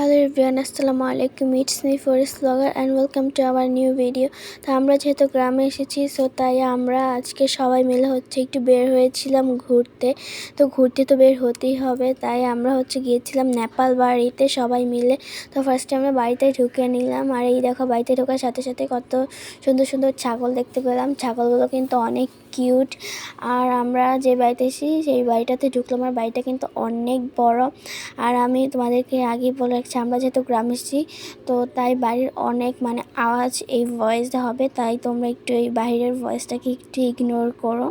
Hello everyone, আসসালামু আলাইকুম। It's me Faris blogger and welcome to our new video. তো আমরা যেহেতু গ্রামে এসেছি, সো তাই আমরা আজকে সবাই মিলে একটু বের হয়েছিলাম ঘুরতে। তো ঘুরতে তো বের হতেই হবে, তাই আমরা গিয়েছিলাম নেপাল বাড়িতে সবাই মিলে। তো ফার্স্টে আমরা বাড়িতে ঢুকে নিলাম, আর এই দেখো বাড়িতে ঢোকার সাথে সাথে কত সুন্দর সুন্দর ছাগল দেখতে পেলাম। ছাগলগুলো কিন্তু অনেক কিউট। আর আমরা যে বাড়িতে এসেছি সেই বাড়িটাতে ঢুকলাম, আর বাড়িটা কিন্তু অনেক বড়। আর আমি তোমাদেরকে আগেই বলে রাখছি, আমরা যেহেতু গ্রামে এসেছি, তো তাই বাড়ির অনেক আওয়াজ এই ভয়েসটা হবে, তাই তোমরা একটু এই বাইরের ভয়েসটাকে একটু ইগনোর করো।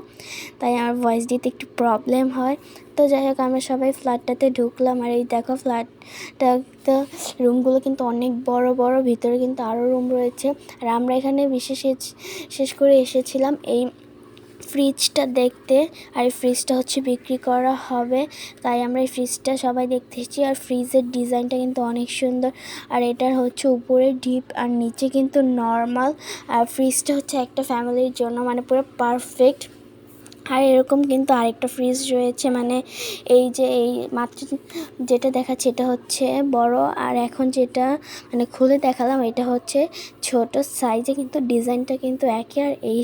তাই আমার ভয়েস দিতে একটু প্রবলেম হয়। তো যাই হোক, আমরা সবাই ফ্ল্যাটটাতে ঢুকলাম, আর এই দেখো ফ্ল্যাটটা তো রুমগুলো কিন্তু অনেক বড় বড়, ভিতরে কিন্তু আরও রুম রয়েছে। আর আমরা এখানে শেষ করে এসেছিলাম এই ফ্রিজটা দেখতে। আর এই ফ্রিজটা বিক্রি করা হবে, তাই আমরা এই ফ্রিজটা সবাই দেখতে এসেছি। আর ফ্রিজের ডিজাইনটা কিন্তু অনেক সুন্দর, আর এটার উপরে ডিপ আর নিচে কিন্তু নর্মাল। আর ফ্রিজটা একটা ফ্যামিলির জন্য পুরো পারফেক্ট। আর এরকম কিন্তু আরেকটা ফ্রিজ রয়েছে, এই মাত্র যেটা দেখাচ্ছে এটা বড়, আর এখন যেটা খুলে দেখালাম এটা ছোট সাইজে, কিন্তু ডিজাইনটা কিন্তু একই। আর এই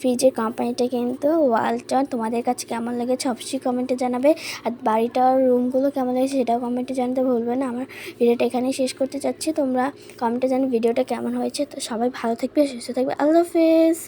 ফ্রিজের কোম্পানিটা কিন্তু ওয়ালটন। তোমাদের কাছে কেমন লেগেছে অবশ্যই কমেন্টে জানাবে, আর বাড়িটার রুমগুলো কেমন লেগেছে সেটাও কমেন্টে জানাতে ভুলবে না। আমার ভিডিওটা এখানেই শেষ করতে চাচ্ছি, তোমরা কমেন্টে জানো ভিডিওটা কেমন হয়েছে। তো সবাই ভালো থাকবে, সুস্থ থাকবে, আল্লাহ হাফেজ।